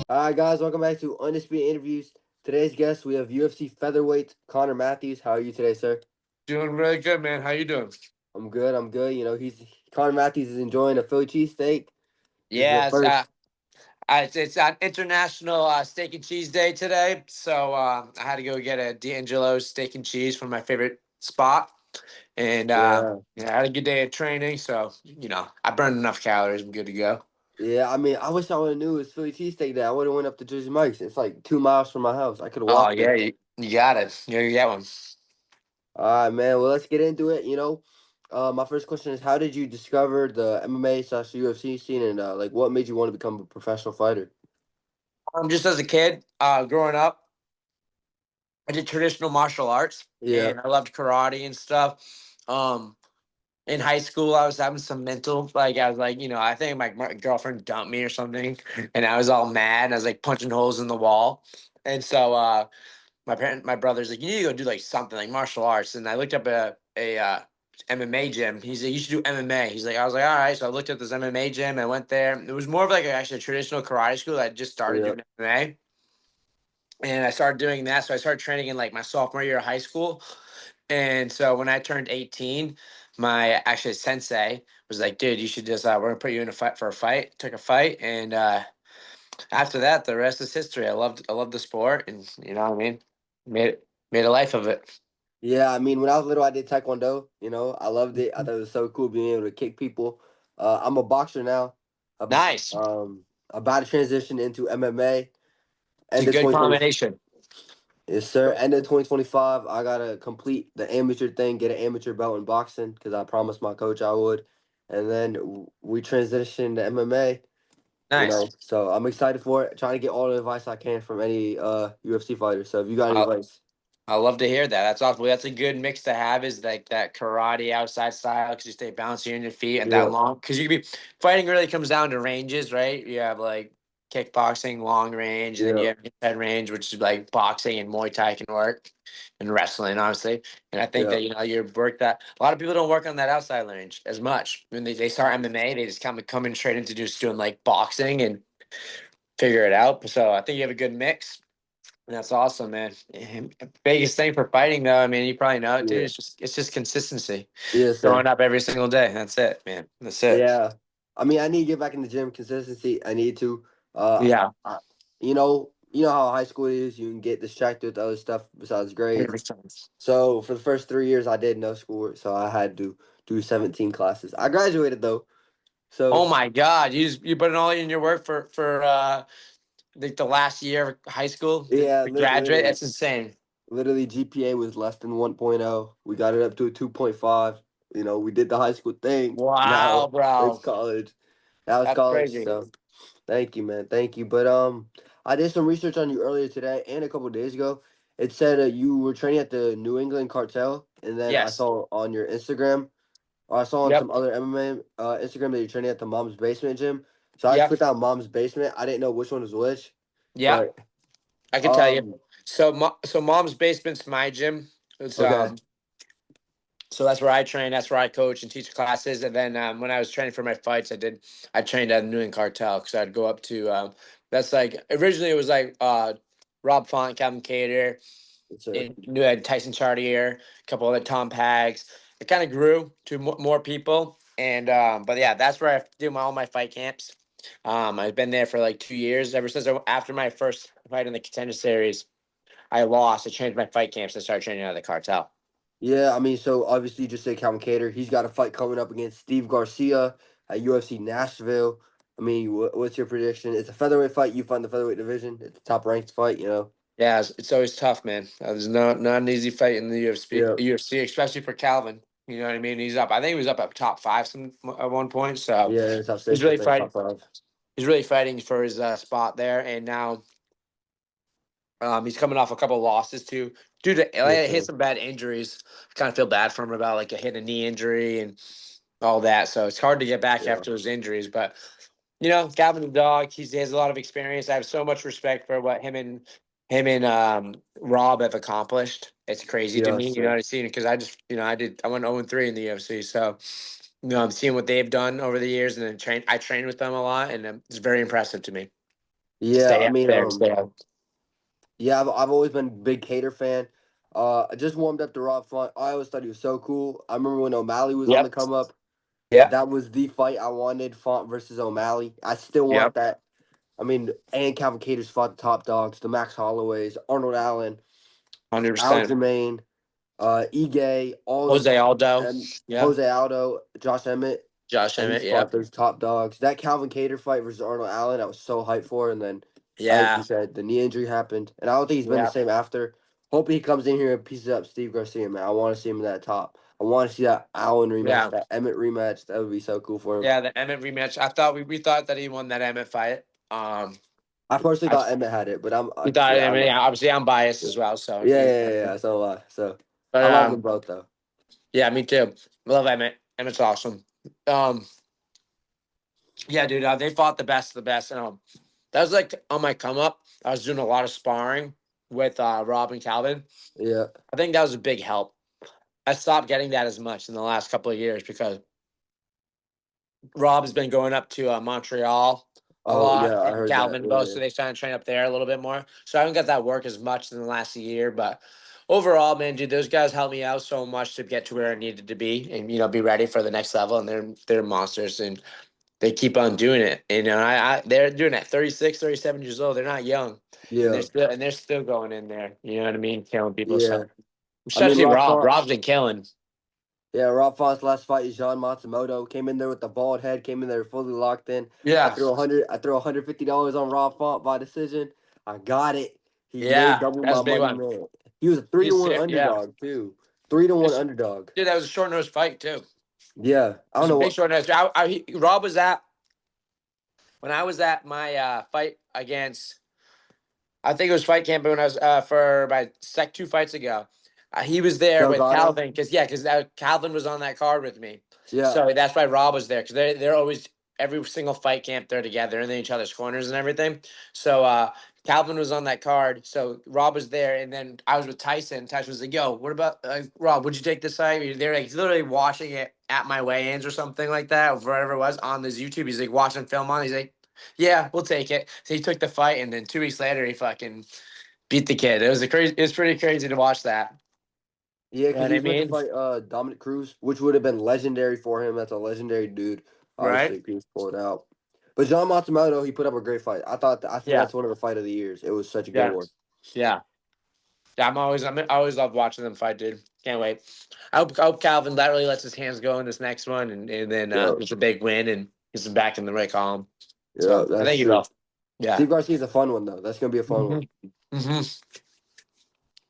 All right, guys, welcome back to Undisputed Interviews. Today's guest, we have UFC featherweight Conor Matthews. How are you today, sir? Doing really good, man. How you doing? I'm good. I'm good. He's Conor Matthews is enjoying a Philly cheesesteak. This is the Yeah, first. it's an international steak and cheese day today, so I had to go get a D'Angelo's steak and cheese from my favorite spot, and Yeah, yeah, I had a good day of training, so I burned enough calories. I'm good to go. yeah. I mean, I wish I would have knew it was Philly cheesesteak day. I would have went up to Jersey Mike's. It's like 2 miles from my house. I could have Oh walked yeah, there. you got it. You get one. All right, man. Well, let's get into it. My first question is, how did you discover the MMA/UFC scene, and like, what made you want to become a professional fighter? Just as a kid, growing up, I did traditional martial arts, Yeah, and I loved karate and stuff. Um, in high school, I was having some mental, like, I was like, I think my girlfriend dumped me or something, and I was all mad, and I was like punching holes in the wall. And so my brother's like, you need to go do like something like martial arts. And I looked up a MMA gym. He's like, you should do MMA. He's like, I was like, all right. So I looked at this MMA gym. I went there. It was more of like actually a traditional karate school. I just started yeah, doing MMA, and I started doing that. So I started training in like my sophomore year of high school. And so when I turned 18, my actually sensei was like, dude, you should just we're gonna put you in a fight for a fight. Took a fight, and after that, the rest is history. I loved the sport, and you know what I mean, made a life of it. yeah. I mean, when I was little, I did Taekwondo. I loved it. I thought it was so cool being able to kick people. I'm a boxer now. I'm Nice. about to transition into MMA. It's a End of good 2020. combination. Yes, sir. End of 2025. I gotta complete the amateur thing, get an amateur belt in boxing because I promised my coach I would, and then we transition to MMA. Nice. So I'm excited for it. Trying to get all the advice I can from any UFC fighter. So if you got any I advice, I love to hear that. That's awesome. That's a good mix to have. Is like that karate outside style because you stay bouncy on your feet and yeah, that long. Because you could be fighting really comes down to ranges, right? You have like kickboxing, long range, and then yeah, you have head range, which is like boxing and Muay Thai can work, and wrestling, obviously. And I think yeah. that you work that. A lot of people don't work on that outside range as much. When they start MMA, they just kind of come in straight into just doing like boxing and figure it out. So I think you have a good mix. That's awesome, man. And biggest thing for fighting, though, I mean, you probably know it, dude. Yeah. It's just consistency. Yes, sir. Showing up every single day. That's it, man. That's it. Yeah. I mean, I need to get back in the gym. Consistency. I need to. Yeah. You know how high school is. You can get distracted with other stuff besides grades. 100%. So for the first 3 years, I did no schoolwork. So I had to do 17 classes. I graduated though. Oh So my God, you put it all in your work for the last year of high school yeah, to graduate. literally, That's insane. GPA was less than 1.0. We got it up to a 2.5. We did the high school thing. Now Wow, it's bro, college. Now it's that's college. crazy. So thank you, man. Thank you. But I did some research on you earlier today and a couple of days ago. It said you were training at the New England Cartel, and then I Yes. saw on your Instagram, or I saw on Yep. some other MMA Instagram that you're training at the Mom's Basement gym. So I just Yep. put down Mom's Basement. I didn't know which one was which, Yep. but I can tell you. um, So mom's basement's my gym. It's okay, So that's where I train. That's where I coach and teach classes. And then when I was training for my fights, I trained at the New England Cartel because I'd go up to. That's like originally it was like Rob Font, Calvin Cater, it's a and knew had Tyson Chartier, a couple other Tom Pags. It kind of grew to more people, and but yeah, that's where I do all my fight camps. I've been there for like 2 years. Ever since after my first fight in the Contender Series, I lost. I changed my fight camps and started training out of the cartel. yeah. I mean, so obviously you just say Calvin Cater. He's got a fight coming up against Steve Garcia at UFC Nashville. I mean, what's your prediction? It's a featherweight fight. You find the featherweight division. It's a top ranked fight. Yeah, it's always tough, man. There's not an easy fight in the UFC, Yeah. especially for Calvin. You know what I mean? He's up. I think he was up at top five at one point. So Yeah, top he's six, I really think, fighting. top five. He's really fighting for his spot there. And now he's coming off a couple of losses too, due to Yes, he had sir. some bad injuries. I kind of feel bad for him about like a hit a knee injury and all that. So it's hard to get back Yeah. after those injuries. But Calvin the dog, he has a lot of experience. I have so much respect for what him and Rob have accomplished. It's crazy to Yes, me, sir. to see because I went 0-3 in the UFC. So, I'm seeing what they've done over the years and then I train with them a lot and it's very impressive to me. to Yeah, stay I up mean, there. Stay up. yeah, I've always been a big Cater fan. I just warmed up to Rob Font. I always thought he was so cool. I remember when O'Malley was on the Yep. come up. Yep. That was the fight I wanted, Font versus O'Malley. I still want Yep. that. I mean, and Calvin Cater's fought the top dogs, the Max Holloways, Arnold Allen, 100%. Aljamain, Ige, all those, Jose Aldo. and Yeah. Jose Aldo, Josh Emmett. Josh Emmett. He's fought Yep. those top dogs. That Calvin Cater fight versus Arnold Allen, I was so hyped for. And then, like you Yeah. said, the knee injury happened. And I don't think he's been the Yeah. same after. Hoping he comes in here and pieces up Steve Garcia, man. I want to see him in that top. I want to see that Allen rematch, Yeah. that Emmett rematch. That would be so cool for him. Yeah. The Emmett rematch. I thought we thought that he won that Emmett fight. I personally I thought Emmett had it, but we thought. yeah, I mean, yeah, obviously I'm biased as well. So yeah, you yeah, know, yeah. So a lot. So but I love them both though. yeah, me too. Love Emmett. Emmett's awesome. Um, yeah, dude. They fought the best of the best. That was like on my come up. I was doing a lot of sparring with Rob and Calvin. Yeah. I think that was a big help. I stopped getting that as much in the last couple of years because Rob has been going up to Montreal a Oh lot, yeah, I and heard that. Calvin Yeah, both, so yeah. they trying to train up there a little bit more. So I haven't got that work as much in the last year, but overall, man, dude, those guys helped me out so much to get to where I needed to be, and be ready for the next level. And they're monsters, and they keep on doing it. And they're doing it at 36, 37 years old. They're not young, and Yeah, they're still going in there. You know what I mean? Killing people. yeah. So I mean, especially Rob. Rob's been killing. Yeah, Rob Font's last fight is Jean Matsumoto. Came in there with the bald head. Came in there fully locked in. I Yeah, threw 100. I threw $150 on Rob Font by decision. I got it. He made yeah, double that's my a big money, one. man. He was a 3-1 Yeah. underdog too. 3-1 underdog. Dude, that was a short nose fight too. It Yeah, I don't was a know big what. short nose. Rob was at when I was at my fight against. I think it was fight camp when I was for my two fights ago. He was there with Delgado. Calvin because Calvin was on that card with me, Yeah, so that's why Rob was there because they're always every single fight camp they're together and in each other's corners and everything. So Calvin was on that card, so Rob was there, and then I was with Tyson. Tyson was like, "Yo, what about Rob? Would you take this fight?" They're like literally watching it at my weigh-ins or something like that, or whatever it was on this YouTube. He's like watching film on. He's like, yeah, we'll take it. So he took the fight, and then 2 weeks later, he fucking beat the kid. It was a crazy. It was pretty crazy to watch that. yeah, You know because what he I was meant to mean? fight Dominic Cruz, which would have been legendary for him. That's a legendary dude. Right? Obviously, Cruz pulled out. But John Matsumoto, he put up a great fight. I think Yeah. that's one of the fight of the years. It was such a good Yeah. one. Yeah. Yeah. I always love watching them fight, dude. Can't wait. I hope Calvin that really lets his hands go in this next one, and then Yeah, it's a big win, and he's back in the right column. yeah, So I that's think he true. will. Yeah. Steve Garcia's a fun one though. That's gonna be a fun one. hmm hmm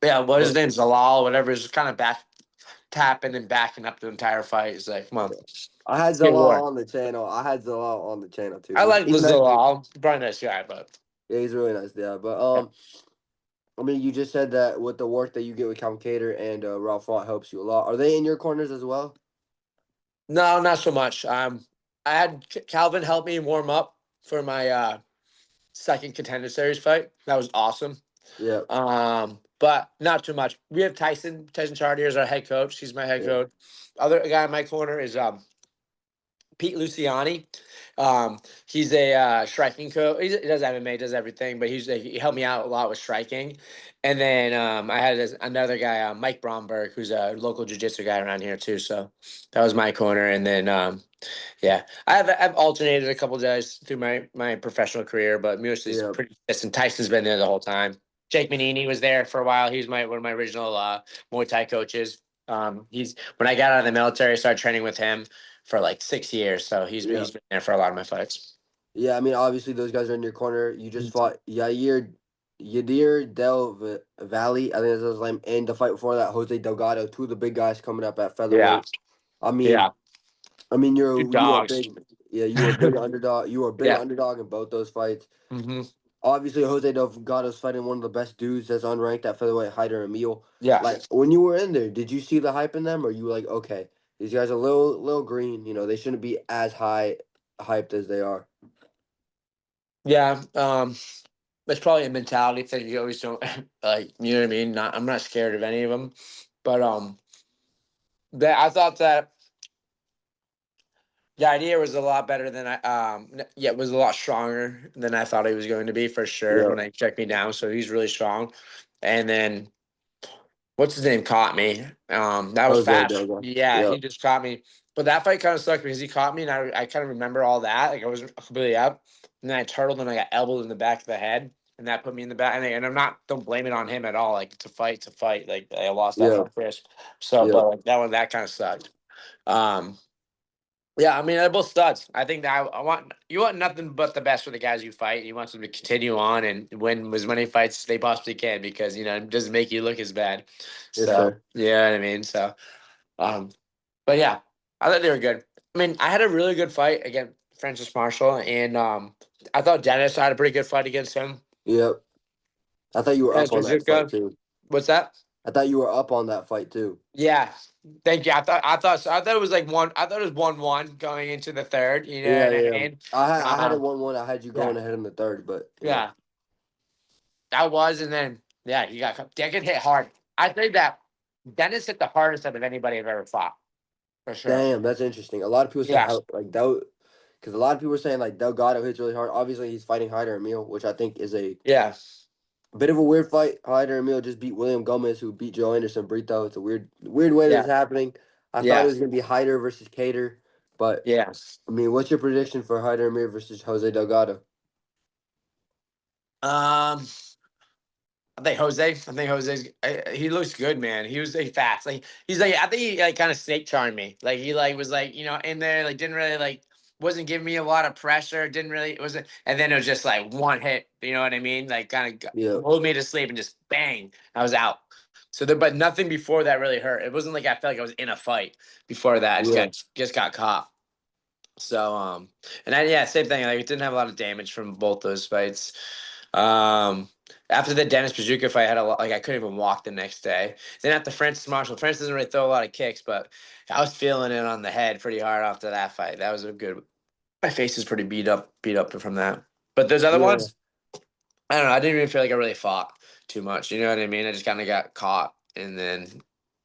Yeah. What his But name's Zalal, whatever. Is just kind of back tapping and backing up the entire fight. It's like, come on, yeah. I had good Zalal war. on the channel. I had Zalal on the channel too. I like He's a nice dude. Zalal. Probably nice guy, but Yeah, he's really nice. Yeah, but yeah. I mean, you just said that with the work that you get with Calvin Cater and Ralph Font helps you a lot. Are they in your corners as well? No, not so much. I had Calvin help me warm up for my second contender series fight. That was awesome. Yeah, But not too much. We have Tyson Chartier is our head coach. He's my head yeah, coach. Other guy in my corner is Pete Luciani. He's a striking coach. He does MMA, does everything, but he helped me out a lot with striking. And then I had another guy, Mike Bromberg, who's a local jiu-jitsu guy around here too. So that was my corner. And then yeah, I've alternated a couple of guys through my professional career, but mostly it's yeah, pretty consistent. Tyson's been there the whole time. Jake Manini was there for a while. He was one of my original Muay Thai coaches. He's when I got out of the military, I started training with him for like 6 years. So yeah. he's been there for a lot of my fights. Yeah, I mean, obviously those guys are in your corner. You just fought Yadir Valley, I think that's his name, and the fight before that, Jose Delgado, two of the big guys coming up at Yeah, featherweight. I yeah, mean, good you were a dogs. big, yeah, you were a big underdog. You were a big Yeah. underdog in both those fights. hmm Obviously, Jose Delgado's fighting one of the best dudes that's unranked at featherweight, Hyder Emil. Yeah. Like when you were in there, did you see the hype in them, or you were like, okay, these guys are a little green. You know, they shouldn't be as high hyped as they are. Yeah. It's probably a mentality thing. You always don't like. You know what I mean? I'm not scared of any of them, but that I thought that The idea was a lot better than yeah, it was a lot stronger than I thought he was going to be for sure Yeah, when I checked me down. So he's really strong. And then what's his name caught me. That was Jose fast. Delgado. Yeah, Yeah, he just caught me. But that fight kind of sucked because he caught me and I kind of remember all that. Like I was completely up. And then I turtled and I got elbowed in the back of the head. And that put me in the back. And I'm not, don't blame it on him at all. Like it's a fight, it's a fight. Like I lost that yeah, fight crisp. So, yeah, but like that one, that kind of sucked. Um, yeah, I mean they're both studs. I think that I want you want nothing but the best for the guys you fight. You want them to continue on and win as many fights as they possibly can because it doesn't make you look as bad. yes, So sir. yeah, I mean, so um, but yeah, I thought they were good. I mean, I had a really good fight against Francis Marshall, and I thought Dennis had a pretty good fight against him. Yep. I thought you were Dennis up on that fight Mazuka, too. what's that? I thought you were up on that fight too. Yeah, thank you. I thought it was like one. I thought it was 1-1 going into the third. You know Yeah, what I yeah. mean? I had it Um, 1-1. I had you yeah, going ahead in the third, but yeah. That was, and then yeah, he got Deckard hit hard. I think that Dennis hit the hardest out of anybody I've ever fought for sure. damn, that's interesting. A lot of people say Yeah, how like that because a lot of people are saying like Delgado hits really hard. Obviously, he's fighting Hyder Emil, which I think is a yeah, bit of a weird fight. Hyder Emil just beat William Gomez, who beat Joe Anderson Brito. It's a weird way that yeah, it's happening. I thought it yeah, was gonna be Hyder versus Cater, but yeah. I mean, what's your prediction for Hyder Emil versus Jose Delgado? Um, I think Jose. I think Jose's. He looks good, man. He was like fast. Like he's like. I think he like kind of snake charmed me. Like he like was like in there like didn't really like wasn't giving me a lot of pressure. Didn't really it wasn't. And then it was just like one hit. You know what I mean? Like kind of Yeah, pulled me to sleep and just bang, I was out. So there, but nothing before that really hurt. It wasn't like I felt like I was in a fight before that. I yeah, just got caught. So and then yeah, same thing. Like it didn't have a lot of damage from both those fights. Um, after the Dennis Bazuka fight, I had a lot, like I couldn't even walk the next day. Then after Francis Marshall, Francis doesn't really throw a lot of kicks, but I was feeling it on the head pretty hard after that fight. That was a good. My face is pretty beat up from that. But those other yeah. ones, I don't know. I didn't even feel like I really fought too much. You know what I mean? I just kind of got caught, and then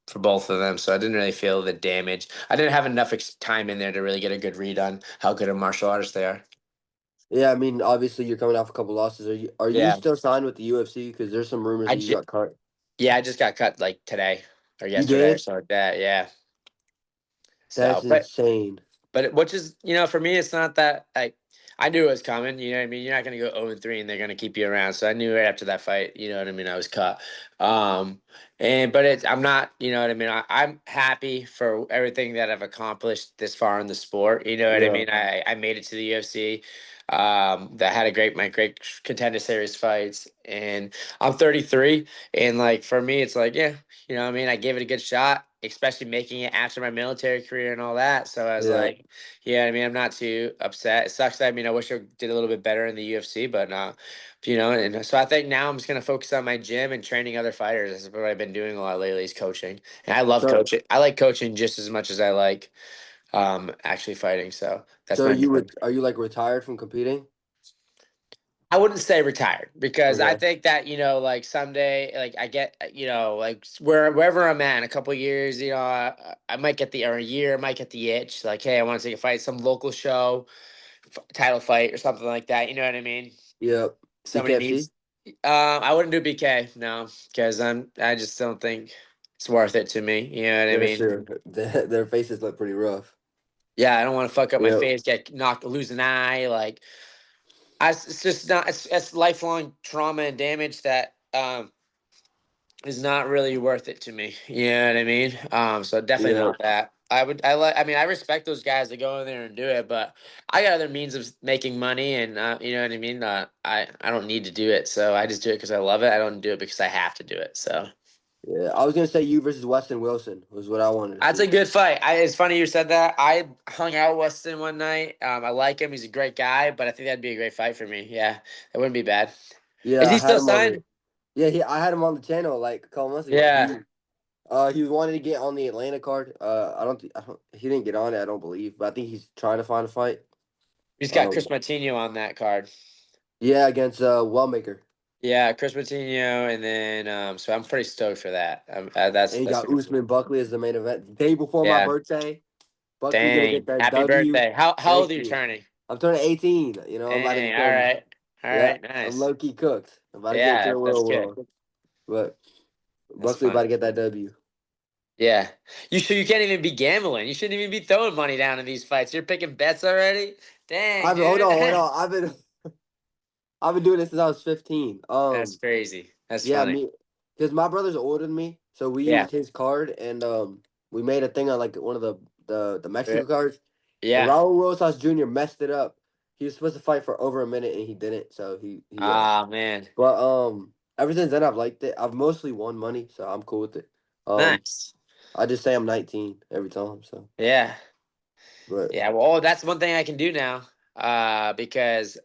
for both of them, so I didn't really feel the damage. I didn't have enough time in there to really get a good read on how good of martial artists they are. Yeah, I mean, obviously you're coming off a couple losses. Are you Yeah, still signed with the UFC? Because there's some rumors I that you ju- got cut. yeah, I just got cut like today or You yesterday or did? something like that. Yeah. That's So, insane. which is, for me, it's not that like I knew it was coming. You know what I mean? You're not going to go 0-3 and they're going to keep you around. So I knew right after that fight, you know what I mean? I was cut. Um, but I'm not, you know what I mean? I'm happy for everything that I've accomplished this far in the sport. You know what I Yeah, mean? I made it to the UFC. That had my great contender series fights, and I'm 33, and like for me, it's like yeah, you know what I mean. I gave it a good shot, especially making it after my military career and all that. So I was yeah. like, yeah, I mean, I'm not too upset. It sucks. I mean, I wish I did a little bit better in the UFC, but and so I think now I'm just gonna focus on my gym and training other fighters. That's what I've been doing a lot lately is coaching, and I love So, coaching. I like coaching just as much as I like actually fighting. So that's so my main. are you like retired from competing? I wouldn't say retired because I Okay. think that like someday, like I get, like wherever I'm at in a couple of years, I might get or a year, I might get the itch. Like, hey, I want to take a fight, some local show, title fight or something like that. You know what I mean? Yep. Somebody BKFC? needs. I wouldn't do BK no, because I just don't think it's worth it to me. You know what I Yeah, mean? sure. Their faces look pretty rough. Yeah, I don't want to fuck up my Yep. face, get knocked, lose an eye. Like, it's just not. It's lifelong trauma and damage that is not really worth it to me. You know what I mean? So definitely Yep. not that. I mean, I respect those guys that go in there and do it, but I got other means of making money, and you know what I mean. I don't need to do it, so I just do it because I love it. I don't do it because I have to do it. So Yeah. I was gonna say you versus Weston Wilson was what I wanted to that's a see. good fight. It's funny you said that. I hung out with Weston one night. I like him. He's a great guy, but I think that'd be a great fight for me. Yeah, it wouldn't be bad. Is Yeah, I he had still him on signed? the. Yeah, I had him on the channel like a couple months ago. Yeah, He was wanting to get on the Atlanta card. I don't. He didn't get on it. I don't believe, but I think he's trying to find a fight. he's got Um, Chris Martino on that card. yeah, against Wellmaker, Yeah, Chris Patino, and then so I'm pretty stoked for that. and he That's got gonna be Usman Buckley as the main event the day before my yeah. birthday. Buckley gonna get Dang. that Happy W. birthday. How old Thank are you you. turning? I'm turning 18. I'm about to Dang. All become. right. All Yeah, right. I'm Nice. low key cooked. I'm about to get into Yeah, the that's real good. world. But That's Buckley about funny. to get that W. Yeah. You can't even be gambling. You shouldn't even be throwing money down in these fights. You're picking bets already? Dang, I've hold dude. on, hold on. I've been doing this since I was 15. That's crazy. That's Yeah, funny. me, because my brother's older than me, so we Yeah. used his card, and we made a thing on like one of the Yeah. Mexico cards, and Yeah. Raul Rosas Jr. messed it up. He was supposed to fight for over a minute, and he didn't. So he. Ah, man. But ever since then I've liked it. I've mostly won money, so I'm cool with it. Um, Nice. I just say I'm 19 every time. So, Yeah. but Yeah, well, that's one thing I can do now. Because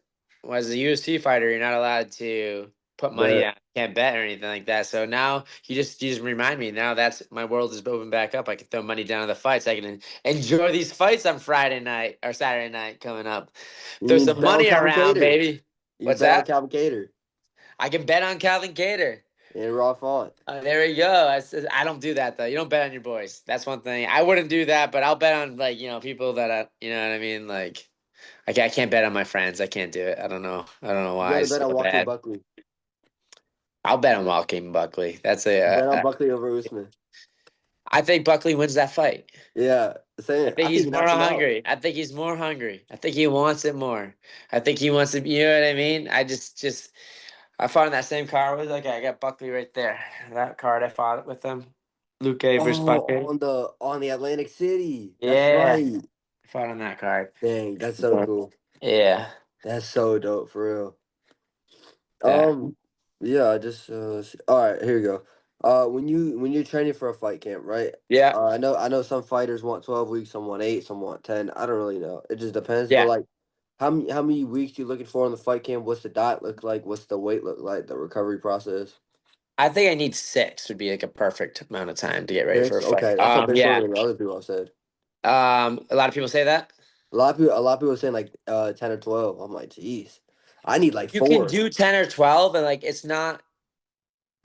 as a UFC fighter, you're not allowed to put money but down, can't bet or anything like that. So now you just remind me. Now that's my world is open back up. I can throw money down on the fights. I can enjoy these fights on Friday night or Saturday night coming up. you Throw need to some bet on money Calvin around, Cater. baby. You What's bet on that? Calvin Cater I can bet on Calvin Cater. and Raw Font. There we go. I don't do that though. You don't bet on your boys. That's one thing. I wouldn't do that, but I'll bet on people that you know what I mean. Like I can't bet on my friends. I can't do it. I don't know. I don't know You why. got to It's bet so on Joaquin bad. Buckley. I'll bet on Joaquin Buckley. That's a. Bet on Buckley over Usman. I think Buckley wins that fight. Yeah, I same. think I think he's he more knocks him out. hungry. I think he's more hungry. I think he wants it more. I think he wants to. You know what I mean? I fought in that same car with. Okay, I got Buckley right there. That card I fought with him. Luke versus Oh, Buckley. on the Atlantic City. That's Yeah, right. I fought on that card. Dang, that's so cool. Yeah, That's so dope for real. yeah, Um, yeah, I just all right, here you go. When you're training for a fight camp, right? yeah, I know some fighters want 12 weeks, some want 8, some want 10. I don't really know. It just depends. But yeah. like how many weeks you looking for in the fight camp? What's the diet look like? What's the weight look like? The recovery process? I think I need 6 would be like a perfect amount of time to get ready for 6? a fight. Okay, that's a bit Yeah. shorter than other people have said. A lot of people say that. A lot of people are saying like 10 or 12. I'm like, geez. I need like You can 4. do 10 or 12 and like it's not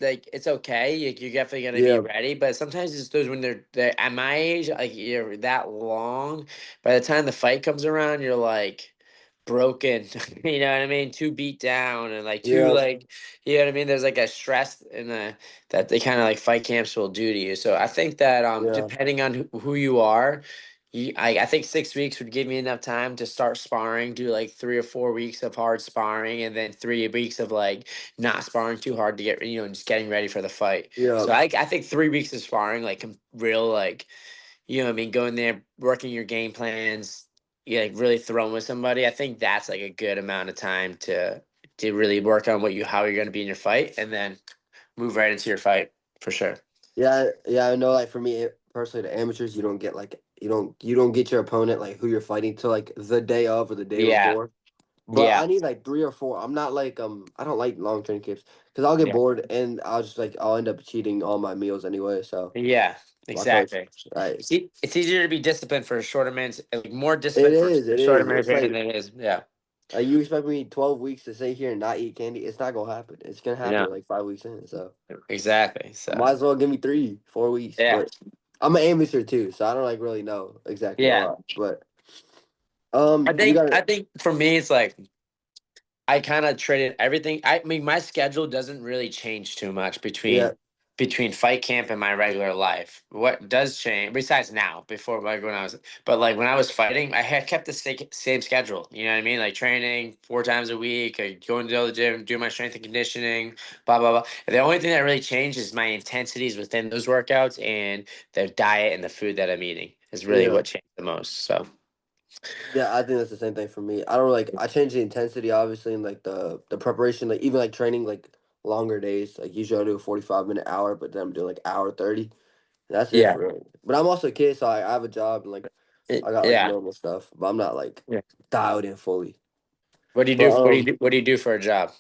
like it's okay. You're definitely gonna be Yeah, ready, but sometimes it's those when they're at my age, like you're that long. By the time the fight comes around, you're like broken. You know what I mean? Too beat down and like too yeah, like you know what I mean. There's like a stress in the that they kind of like fight camps will do to you. So I think that yeah, depending on who you are. I think 6 weeks would give me enough time to start sparring, do like 3 or 4 weeks of hard sparring, and then 3 weeks of like not sparring too hard to get just getting ready for the fight. yeah. So I think 3 weeks of sparring, like real like what I mean, going there, working your game plans, like really throwing with somebody. I think that's like a good amount of time to really work on how you're going to be in your fight, and then move right into your fight for sure. Yeah, yeah, I know. Like for me personally, the amateurs, you don't get like you don't get your opponent like who you're fighting till like the day of or the day Yeah, before. But yeah, I need like 3 or 4. I'm not like I don't like long training camps because I'll get yeah, bored and I'll end up cheating all my meals anyway. So yeah. my coach, Exactly. right? See, it's easier to be disciplined for shorter minutes, like more It disciplined for is, a it shorter is. minute It's training like than it is. Yeah, you expect me 12 weeks to sit here and not eat candy. It's not gonna happen. It's gonna happen yeah, like 5 weeks in. So exactly. So might as well give me 3, 4 weeks. yeah, But I'm an amateur too, so I don't like really know exactly a yeah. lot. But I you think got I think for me, it's like I kind of traded everything. I mean, my schedule doesn't really change too much yeah, between fight camp and my regular life. What does change, besides now, before like when I was, but like when I was fighting, I had kept the same schedule. You know what I mean? Like training 4 times a week, going to the gym, do my strength and conditioning, blah blah blah. The only thing that really changed is my intensities within those workouts and the diet and the food that I'm eating is really yeah. what changed the most. So Yeah, I think that's the same thing for me. I don't like I change the intensity obviously and like the preparation, like even like training like longer days. Like usually I do a 45-minute hour, but then I'm doing like hour 30. That's it yeah, for me. But I'm also a kid, so I have a job and like I got like yeah. normal stuff, but I'm not like Yeah. dialed in fully. What do you do? But What do you do for a job?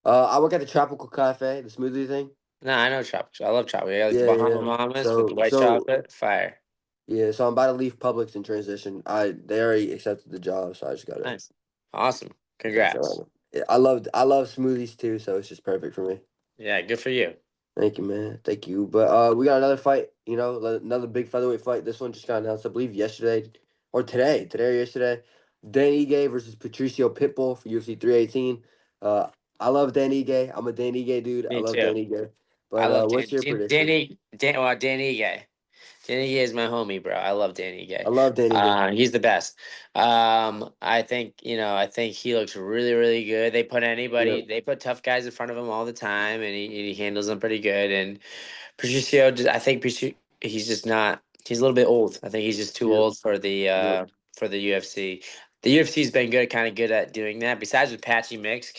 I work at the Tropical Cafe, the smoothie thing. No, I know chocolate. I love chocolate. Yeah, like the Yeah, yeah, Bahama yeah. Mamas with the So white so chocolate. Fire. yeah, so I'm about to leave Publix and transition. They already accepted the job, so I just gotta. Nice. Awesome. Yeah, Congrats. so yeah, I love smoothies too, so it's just perfect for me. Yeah, good for you. Thank you, man. Thank you. But we got another fight. Another big featherweight fight. This one just got announced, I believe, yesterday. or today or yesterday. Dan Ige versus Patricio Pitbull for UFC 318. Uh, I love Dan Ige. I'm a Dan Ige dude. I Me love Dan too. Ige. I But love what's Danny. your prediction? Danny Gay. Danny Gay is my homie, bro. I love Danny I Gay. love Dan Ige. He's the best. I think I think he looks really, really good. Yep. They put tough guys in front of him all the time, and he handles them pretty good. And Patricio, I think he's just not. He's a little bit old. I think he's just too Yep. old Yep. for the UFC. The UFC's been kind of good at doing that. Besides with Patchy Mix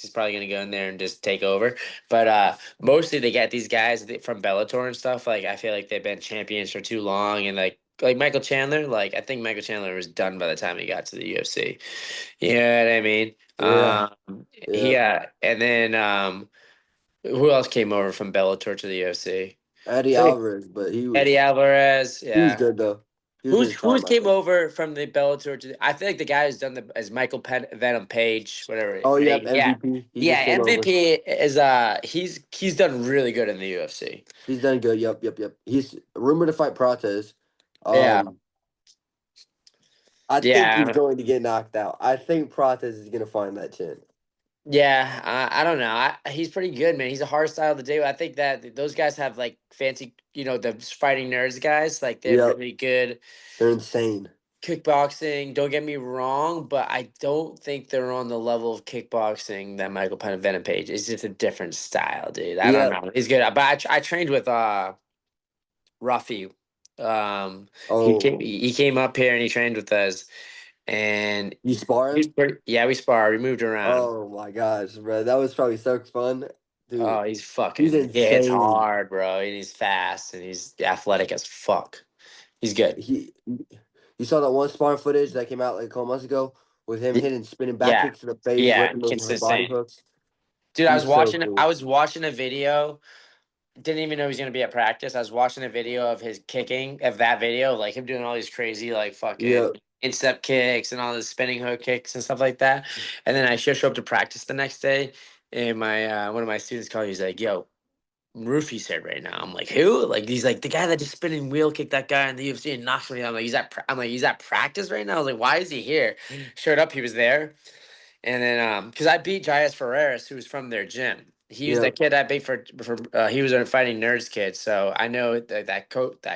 is probably going to go in there and just take over. But mostly they get these guys from Bellator and stuff. Like I feel like they've been champions for too long, and like Michael Chandler. Like I think Michael Chandler was done by the time he got to the UFC. You know what I mean? Yeah. He Yep. and then who else came over from Bellator to the UFC? Eddie Say Alvarez, but he Eddie was Alvarez, he was yeah. good though. He was in his Who's prime, I came think. over from the Bellator to? I feel like the guy who's done the as Michael Venom Page, whatever. Oh yep, Yeah, MVP. He just yeah. came over. MVP is he's done really good in the UFC. He's done good. Yep, yep, yep. He's rumored to fight Prates. Yeah, Um, I think he's yeah, going to get knocked out. I think Prates is going to find that chin. yeah. I don't know. He's pretty good, man. He's a hard style to do. I think that those guys have like fancy, the fighting nerds guys. Like they're Yep, really good. they're insane. Kickboxing, don't get me wrong, but I don't think they're on the level of kickboxing that Michael Venom Page. It's just a different style, dude. I don't Yep. know. He's good, but I trained with Ruffy. Oh, He came up here and he trained with us, and you spar he's him? pretty. Yeah, we spar. We moved around. Oh my gosh, bro, that was probably so fun, dude. Oh, He's he hits insane. hard, bro, and he's fast and he's athletic as fuck. He's good. He, you saw that one sparring footage that came out like a couple months ago with him Y- hitting spinning back Yeah, kicks to the face, yeah, ripping those body consistent. hooks. Dude, He's so I cool. was watching a video. Didn't even know he was gonna be at practice. I was watching a video of his kicking of that video, like him doing all these crazy like Yep. fucking instep kicks and all the spinning hook kicks and stuff like that. And then I show up to practice the next day, and my one of my students called. He's like, "Yo, Roofy's here right now." I'm like, "Who?" Like he's like the guy that just spinning wheel kicked that guy in the UFC and knocked me. I'm like, he's at practice right now. I was like, why is he here? Showed up, he was there. And then, because I beat Jaius Ferreras, who was from their gym. He was the Yep. kid I beat he was a fighting nerds kid. So I know that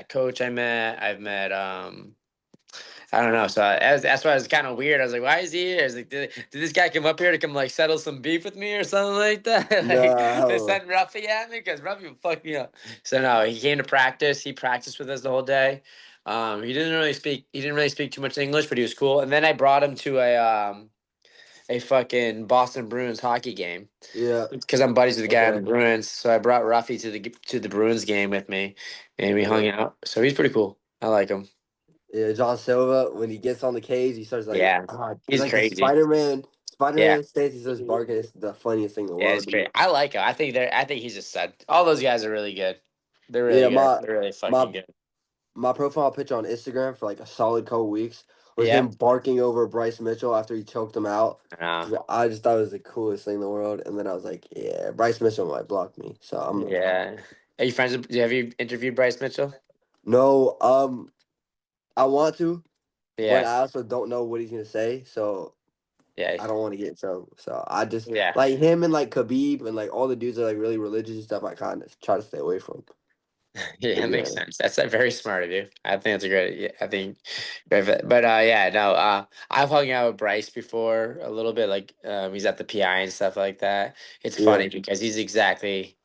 coach I met. I've met I don't know. So that's why it was kind of weird. I was like, why is he here? I was like, did this guy come up here to come like settle some beef with me or something like that? Like to No. send Ruffy at me because Ruffy would fuck me up. So no, he came to practice. He practiced with us the whole day. He didn't really speak. He didn't really speak too much English, but he was cool. And then I brought him to a fucking Boston Bruins hockey game Yeah. because I'm buddies with the guy on the Okay. Bruins. So I brought Ruffy to the Bruins game with me, and we hung Yeah. out. So he's pretty cool. I like him. Yeah, John Silva, when he gets on the cage, he starts like, Yeah, he's like the crazy. Yeah, Spider-Man stance. He starts barking. It's the funniest thing in the yeah, world it's to me. great. I like him. I think he's a stud. All those guys are really good. They're really Yeah, good. They're really my fucking good. my profile picture on Instagram for like a solid couple weeks was him Yep. barking over Bryce Mitchell after he choked him out. Uh, 'Cause I just thought it was the coolest thing in the world. And then I was like, yeah, Bryce Mitchell might block me. So I'm yeah. Are you friends with? Have you interviewed Bryce Mitchell? no, I want to, but Yeah. I also don't know what he's gonna say. So Yeah. I don't want to get in trouble. So I just Yeah. like him and like Khabib and like all the dudes that are like really religious and stuff. I kind of try to stay away from. Yeah, To it be makes honest. sense. That's very smart of you. I think that's a great. Yeah, I think, but yeah, no. I've hung out with Bryce before a little bit. Like, he's at the PI and stuff like that. It's Yeah. funny because he's exactly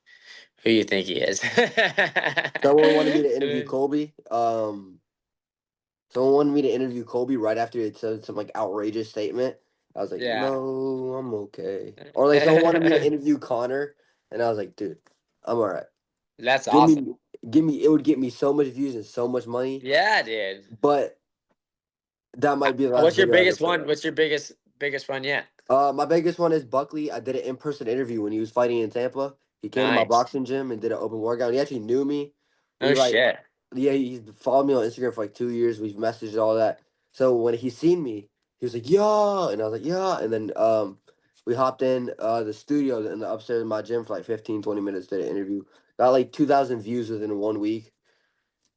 who you think he is. Someone wanted me to interview Colby. Someone wanted me to interview Colby right after he said some like outrageous statement. I was like, Yeah. no, I'm okay. Or like someone wanted me to interview Connor, and I was like, dude, I'm all right. That's Give awesome. me, give me. It would get me so much views and so much money, Yeah, dude. but that might be the last What's your video I ever biggest put one? up. What's your biggest one yet? My biggest one is Buckley. I did an in-person interview when he was fighting in Tampa. He came to my Nice. boxing gym and did an open workout. He actually knew me. Oh We like, shit. yeah, he's followed me on Instagram for like 2 years. We've messaged all that. So when he seen me, he was like, "Yeah," and I was like, "Yeah," and then we hopped in the studio in the upstairs of my gym for like 15, 20 minutes. Did an interview. Got like 2,000 views within 1 week.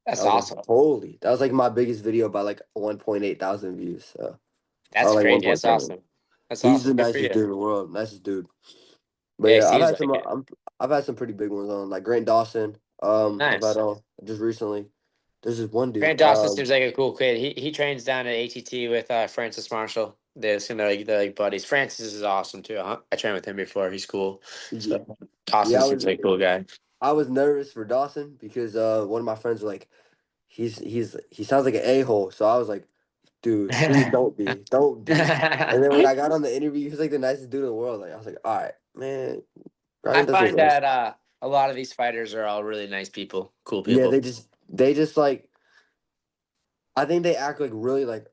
That's I was like, awesome. holy, that was like my biggest video by like 1.8 thousand views. So, or That's like crazy. That's 1.7. awesome. That's He's the awesome. Good for nicest you. dude in the world. Nicest dude. But Yeah, he yeah, seems like it. I've had some pretty big ones on like Grant Dawson. I've had Nice. on just recently. There's this one dude. Grant Dawson seems like a cool kid. He trains down at ATT with Francis Marshall. They're like buddies. Francis is awesome too. I trained with him before. He's cool. Yeah, So Dawson yeah, seems like a cool guy. I was nervous for Dawson because one of my friends were like, he sounds like an a hole. So I was like, dude, please don't be. And then when I got on the interview, he was like the nicest dude in the world. Like I was like, all right, man, I Ryan Dawson's find nice. that a lot of these fighters are all really nice people, cool Yeah, people. they just like I think they act like really like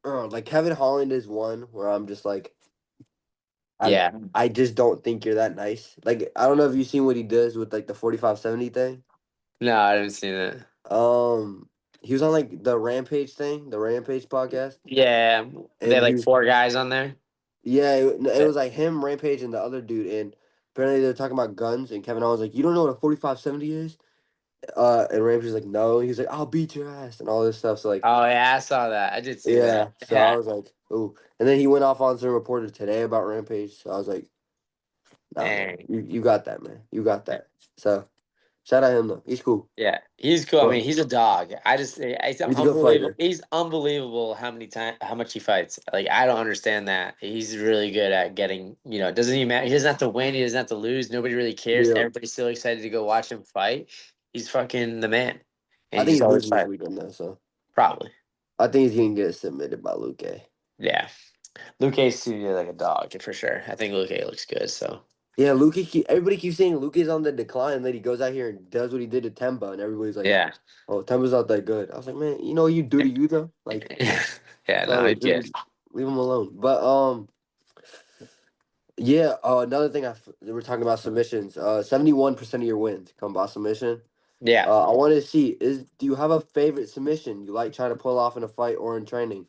Kevin Holland is one where I'm just like Yeah. I just don't think you're that nice. Like I don't know if you've seen what he does with like the 45/70 thing. No, I didn't see that. Um, he was on like the Rampage thing, the Rampage podcast, Yeah, they and have he like was four guys on there. yeah, it was like him, Rampage, and the other dude, and apparently they were talking about guns, and Kevin Owens was like, "You don't know what a 45/70 is?" And Rampage was like, "No," he's like, "I'll beat your ass," and all this stuff. So like, Oh yeah, I saw that. I did see that. yeah, so I Yeah. was like, "Ooh," and then he went off on some reporter today about Rampage, so I was like, "Nah, man, Dang. you got that, man, you got that." So shout out him though, he's cool, Yeah, he's cool. I but mean, he's a dog. It's he's a good unbelievable. fighter. He's unbelievable how much he fights. Like I don't understand that. He's really good at getting. It doesn't even matter. He doesn't have to win. He doesn't have to lose. Nobody really cares. Yeah, Everybody's still excited to go watch him fight. He's fucking the man, and I he think just he's always losing this fight. weekend though, so Probably. I think he's gonna get submitted by Luke. Yeah. Luke A's treated like a dog for sure. I think Luke A looks good. So Yeah, everybody keeps saying Luke is on the decline, and then he goes out here and does what he did to Temba, and everybody's like, yeah. "Oh, Temba's not that good." I was like, "Man, you know what you do to you though? Like, Yeah. No, so he's just good. leave him alone." But yeah. Another thing we're talking about submissions. 71% of your wins come by submission. Yeah. I wanted to see do you have a favorite submission you like trying to pull off in a fight or in training?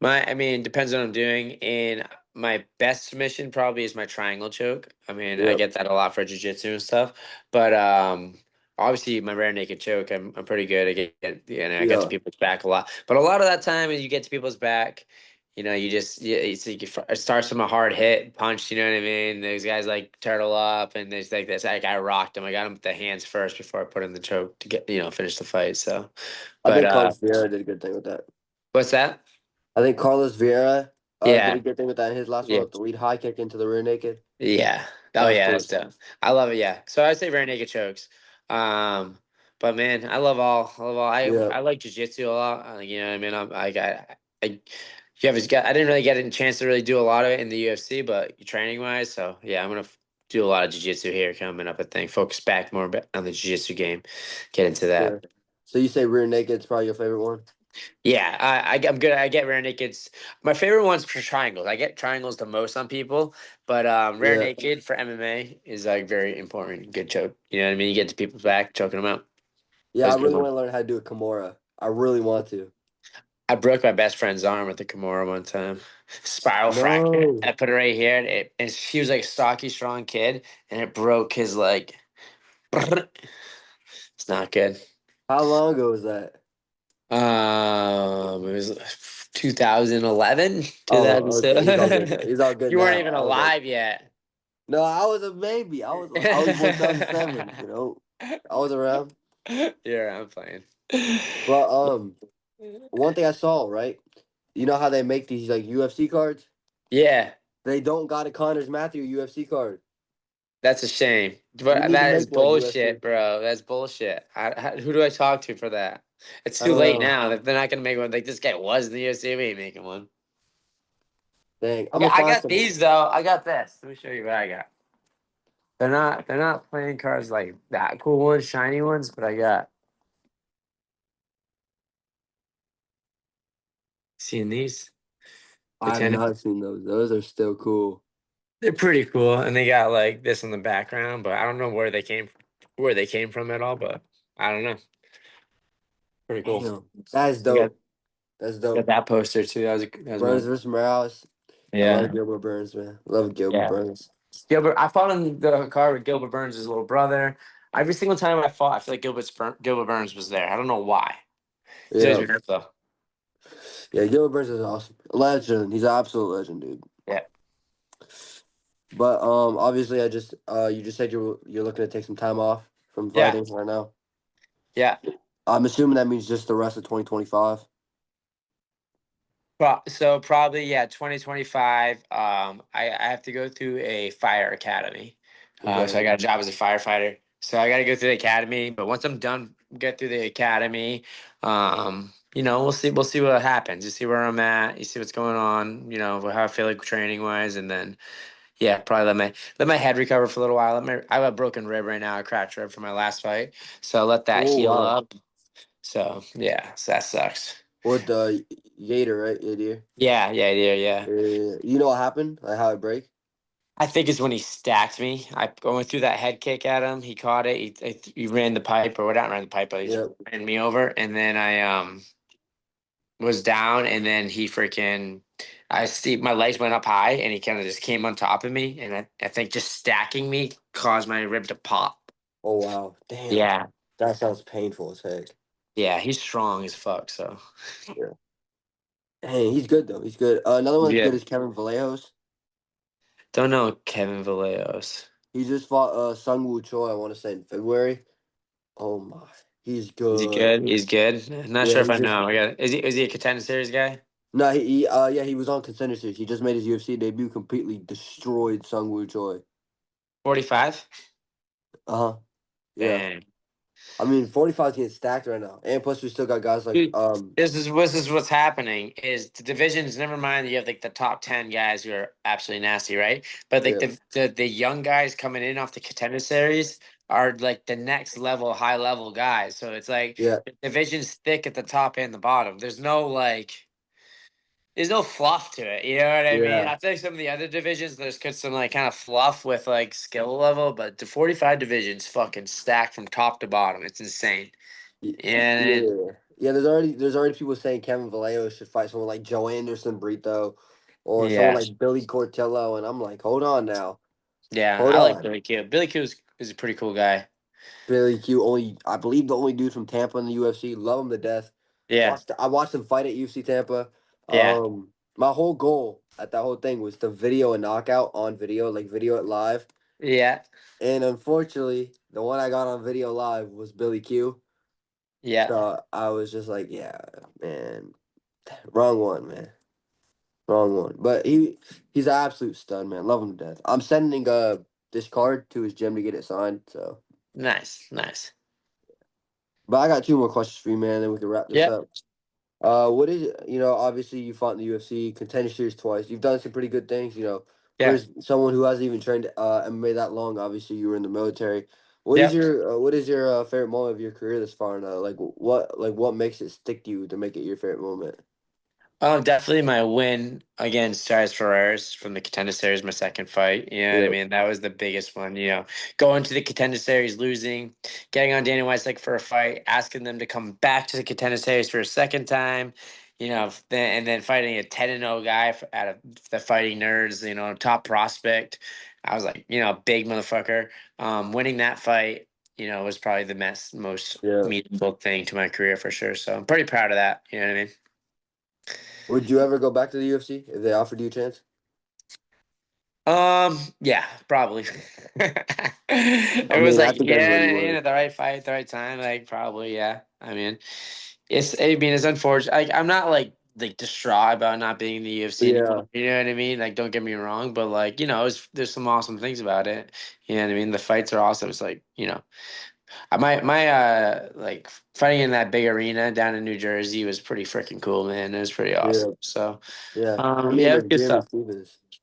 I mean, depends on what I'm doing. And my best submission probably is my triangle choke. I mean, I Yep. get that a lot for jujitsu and stuff. But obviously, my rear naked choke, I'm pretty good. I get to Yeah. people's back a lot. But a lot of that time, when you get to people's back, it starts from a hard hit punch. You know what I mean? These guys like turtle up, and there's like this. Like I rocked him. I got him with the hands first before I put in the choke to get finish the fight. So, I but think Carlos Vieira did a good thing with that. what's that? I think Carlos Vieira did a Yeah. good thing with that in his last one Yeah. with the lead high kick into the rear naked. Yeah. That Oh was yeah, that's clean. dope. I love it. Yeah. So I'd say very naked chokes. Um, but man, I love all. I love all. Yeah. I like jujitsu a lot. You know what I mean? I I didn't really get a chance to really do a lot of it in the UFC, but training wise, so yeah, I'm gonna do a lot of jujitsu here coming up. I think focus back more on the jujitsu game, get into that. Yeah. So you say rear naked is probably your favorite one? Yeah, I'm good. I get rear nakeds. My favorite one's for triangles. I get triangles the most on people, but rear Yeah. naked for MMA is like very important. Good choke. You know what I mean? You get to people's back, choking them out. Yeah, I That's a good really one. want to learn how to do a Kimura. I really want to. I broke my best friend's arm with the Kimura one time. Spiral fracture. No. I put it right here, and he was like a stocky, strong kid, and it broke his like. It's not good. How long ago was that? It was 2011, Oh, okay. He's all good now. 2007. He's all good You weren't now. even I was like, alive yet. no, I was a baby. I was born 2007, you know. I was around. Yeah, I'm playing. But one thing I saw, right? You know how they make these like UFC cards? Yeah, They don't got a Connor's Matthew UFC card. that's a shame. You But need to that is make one UFC. bullshit, bro. That's bullshit. Who do I talk to for that? It's I too don't late know. now. They're not gonna make one. Like this guy was in the UFC. We ain't making one. Dang. I'm Yeah, gonna I find got some. these though. I got this. Let me show you what I got. They're not playing cards like that cool ones, shiny ones, but I got. Seeing these? The I have 10. not seen those. Those are still cool. They're pretty cool, and they got like this in the background, but I don't know where they came from at all. But I don't know. Pretty cool. Damn. That's We got dope. That's got dope. that poster too. That was Burns one. versus Morales. I love Yeah, Gilbert Burns, man. Love Gilbert yeah. Burns. Gilbert, I fought in the car with Gilbert Burns' little brother. Every single time I fought, I feel like Gilbert Burns was there. I don't know why. He's always Yeah, been hurt though. yeah. Gilbert Burns is awesome, legend. He's an absolute legend, dude. Yeah, But obviously, you just said you're looking to take some time off from yeah, fighting right now. yeah. I'm assuming that means just the rest of 2025. So probably yeah, 2025. I have to go through a fire academy. So Okay. I got a job as a firefighter. So I got to go through the academy. But once I'm done, get through the academy. We'll see what happens. You see where I'm at. You see what's going on. How I feel like training wise, and then yeah, probably let my head recover for a little while. I have a broken rib right now, a cracked rib from my last fight. So let that Oh heal wow. up. So yeah, so that sucks. With the Yater, right? Yater. Yeah, yeah, yeah, yeah. You know what happened? Like how it break? I think it's when he stacked me. I went through that head kick at him. He caught it. He ran the pipe, or what? Not ran the pipe, but he Yeah. ran me over. And then I was down, and then he freaking. I see my legs went up high, and he kind of just came on top of me, and I think just stacking me caused my rib to pop. Oh wow. Damn. Yeah, That sounds painful as heck. yeah, he's strong as fuck. So Yeah. Hey, he's good though. He's good. Another one that's yeah, good is Kevin Vallejos. don't know Kevin Vallejos. He just fought Sung Woo Choi, I want to say in February. Oh my. He's Is he good. good? He's good. Not Yeah, sure if he I just know. Is he a contender series guy? no, yeah, he was on Contender Series. He just made his UFC debut, completely destroyed Sung Woo Choi. 45. Uh-huh. Yeah. Dang. I mean, 45 is getting stacked right now. And plus we still got guys like Dude, this is what's happening is the divisions. Never mind, you have like the top 10 guys who are absolutely nasty, right? But like yeah, the young guys coming in off the contender series are like the next level, high level guys. So it's like yeah, the division's thick at the top and the bottom. There's no fluff to it. You know what I mean? yeah. I feel like some of the other divisions there's some like kind of fluff with like skill level, but the 45 division's fucking stacked from top to bottom. It's insane. And Yeah. Yeah, there's already people saying Kevin Vallejo should fight someone like Joe Anderson Brito or someone yeah. like Billy Cortello, and I'm like, hold on now. Yeah, Hold I like on. Billy Q. Billy Q is a pretty cool guy. Billy Q only I believe the only dude from Tampa in the UFC. Love him to death. Yeah, I watched him fight at UFC Tampa. yeah, My whole goal at that whole thing was to video a knockout on video, like video it live. yeah, And unfortunately, the one I got on video live was Billy Q. yeah. So I was just like, yeah, man, wrong one, man, wrong one. But he's an absolute stud, man. Love him to death. I'm sending this card to his gym to get it signed. So, Nice, nice. but I got two more questions for you, man. Then we can wrap this Yeah, up. What is obviously you fought in the UFC, contender series twice. You've done some pretty good things. For yeah, someone who hasn't even trained MMA that long, obviously you were in the military. yeah. What is your favorite moment of your career this far now? What makes it stick to you to make it your favorite moment? Definitely my win against Charles Ferreras from the Contender Series, my second fight. You know what I Yeah, mean? That was the biggest one. Going to the Contender Series, losing, getting on Danny White's like for a fight, asking them to come back to the Contender Series for a second time. And then fighting a 10-0 guy out of the Fighting Nerds. Top prospect. I was like, big motherfucker. Winning that fight. Was probably the most yeah. meaningful thing to my career for sure. So I'm pretty proud of that. You know what I mean? Would you ever go back to the UFC if they offered you a chance? Yeah, probably. I It was mean, I like, think yeah, everybody would. the right fight, the right time, like probably, yeah. I mean, it's unfortunate. Like, I'm not like distraught about not being in the UFC Yeah, anymore. You know what I mean? Like, don't get me wrong, but like, there's some awesome things about it. You know what I mean? The fights are awesome. It's like, my fighting in that big arena down in New Jersey was pretty freaking cool, man. It was pretty yeah, awesome. So, yeah. I mean, yeah, it was good stuff.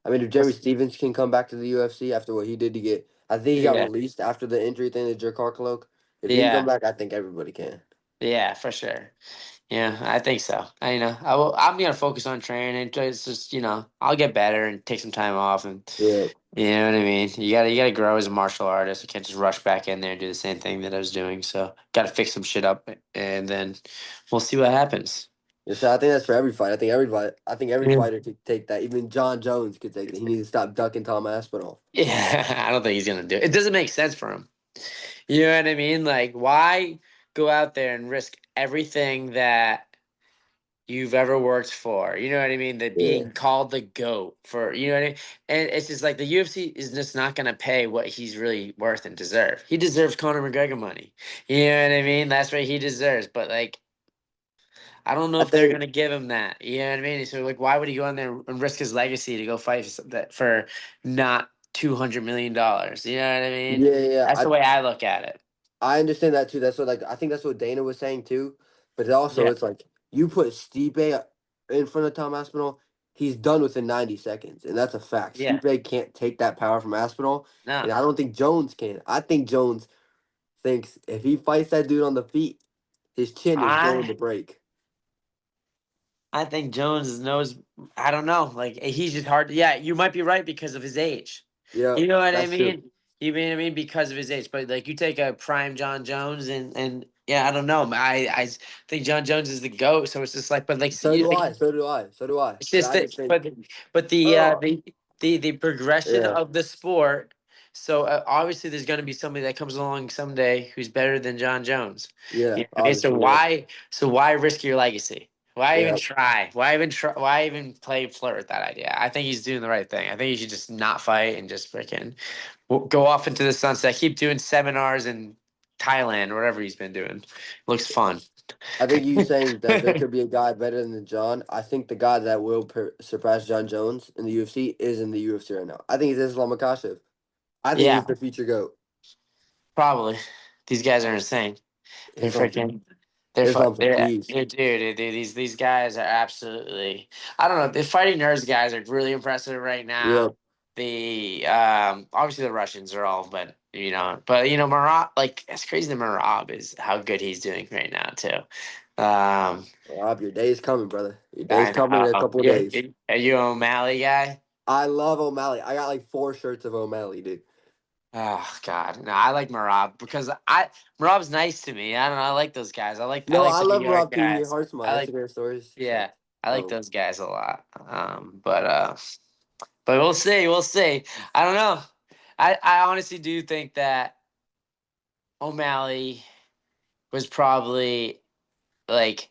If Jeremy Stevens can come back to the UFC after what he did to get, I think he got Yeah, released after the injury thing, the Jerk Cloak. If he can come yeah. back, I think everybody can. Yeah, for sure. Yeah, I think so. I'm gonna focus on training. Just I'll get better and take some time off, and Yeah. you know what I mean. You gotta grow as a martial artist. You can't just rush back in there and do the same thing that I was doing. So gotta fix some shit up, and then we'll see what happens. Yeah, so I think that's for every fight. I think every Yeah, fighter could take that. Even John Jones could take that. He needs to stop ducking Tom Aspinall. yeah. I don't think he's gonna do it. It doesn't make sense for him. You know what I mean? Like, why go out there and risk everything that you've ever worked for. You know what I mean? The Yeah. being called the GOAT for, you know what I mean? And it's just like the UFC is just not going to pay what he's really worth and deserve. He deserves Conor McGregor money. You know what I mean? That's what he deserves. But like, I don't know I if they're think, going to give him that. You know what I mean? So like, why would he go in there and risk his legacy to go fight that for not $200 million? You know what I mean? yeah, yeah. That's the way I look at it. I understand that too. That's what, like, I think that's what Dana was saying too. But also, Yeah. it's like you put Stipe in front of Tom Aspinall, he's done within 90 seconds, and that's a fact. Yeah. Stipe can't take that power from Aspinall, No. and I don't think Jones can. I think Jones thinks if he fights that dude on the feet, his chin is going to I break. I think Jones knows. I don't know. Like he's just hard. Yeah, you might be right because of his age. Yeah, You know what I that's true. mean? You mean I mean because of his age. But like you take a prime John Jones and yeah, I don't know. I think John Jones is the goat. So it's just like, but like, So do I. So do I. So do I. it's But just I that, just think, but oh, the progression yeah, of the sport. So obviously, there's going to be somebody that comes along someday who's better than John Jones. yeah, You know what I mean? So obviously, yeah, why risk your legacy? Why even yeah. try? Why even try? Why even play flirt with that idea? I think he's doing the right thing. I think he should just not fight and just freaking go off into the sunset. Keep doing seminars in Thailand or whatever he's been doing. Looks fun. I think you saying that there could be a guy better than John. I think the guy that will surpass John Jones in the UFC is in the UFC right now. I think it's Islam Makhachev. I think Yeah, he's the future GOAT. probably. These guys are insane. They're Islam's a freaking. They're Islam's a beast. dude. These guys are absolutely. I don't know. The fighting nerds guys are really impressive right now. Yep. The obviously the Russians are all, but Marab, like it's crazy that Marab is how good he's doing right now too. Um, Rob, your day is coming, brother. Your day's I coming in a know. couple of days. Are you an O'Malley guy? I love O'Malley. I got like 4 shirts of O'Malley, dude. Oh God, no! I like Marab because Marab's nice to me. I don't know. I like those guys. I No, like I the New love York Rob too. He guys. hearts my I like Instagram stories. So, Yeah, I like um, those guys a lot. But we'll see. We'll see. I don't know. I honestly do think that O'Malley was probably like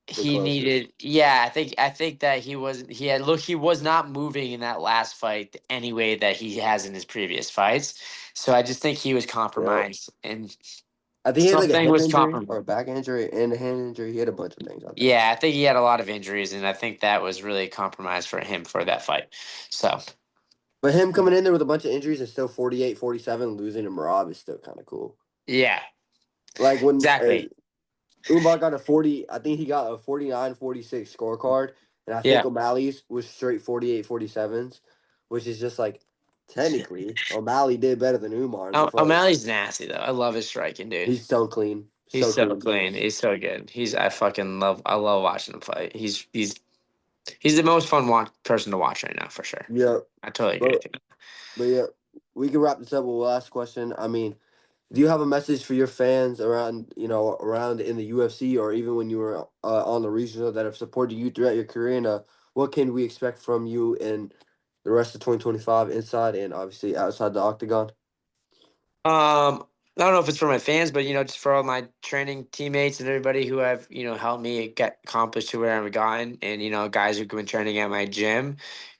the he closest. needed. Yeah, I think that he was not moving in that last fight any way that he has in his previous fights. So I just think he was Yep. compromised and I think he had like a something hip was injury or compromised. a back injury and a hand injury. He had a bunch of things, I think. Yeah, I think he had a lot of injuries, and I think that was really compromised for him for that fight. So But him coming in there with a bunch of injuries and still 48, 47, losing to Marab is still kind of cool. yeah, Like when exactly. Umar got a 40, I think he got a 49, 46 scorecard. And I think Yeah. O'Malley's was straight 48, 47s, which is just like technically O'Malley did better than Umar in the fight. O'Malley's nasty though. I love his striking, dude. He's so clean. He's So so clean. clean. He's so good. I love watching him fight. He's the most fun person to watch right now for sure. Yeah. I totally agree But, with you. but yeah, we can wrap this up with the last question. I mean, do you have a message for your fans around, around in the UFC or even when you were on the regional that have supported you throughout your career? And what can we expect from you in the rest of 2025 inside and obviously outside the octagon? I don't know if it's for my fans, but just for all my training teammates and everybody who have helped me get accomplished to where I've gotten, and guys who've been training at my gym.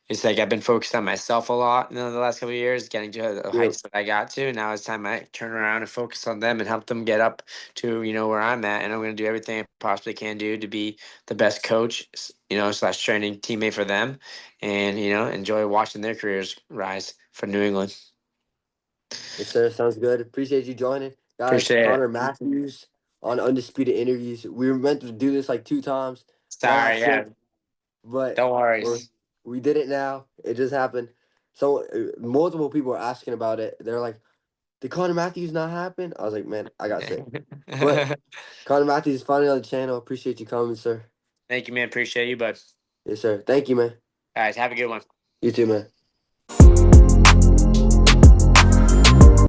It's like I've been focused on myself a lot in the last couple of years, getting to the Yep. heights that I got to. Now it's time I turn around and focus on them and help them get up to where I'm at. And I'm going to do everything I possibly can do to be the best coach, slash training teammate for them, and enjoy watching their careers rise for New England. Yes, sir. Sounds good. Appreciate you joining. Guys, Appreciate it. Connor Matthews on Undisputed Interviews. We were meant to do this like 2 times Sorry, last yeah, year, but don't worry. we did it now. It just happened. So multiple people are asking about it. They're like, "Did Connor Matthews not happen?" I was like, "Man, I got sick." But Connor Matthews is finally on the channel. Appreciate you coming, sir. Thank you, man. Appreciate you, bud. Yes, sir. Thank you, man. All right, have a good one. You too, man.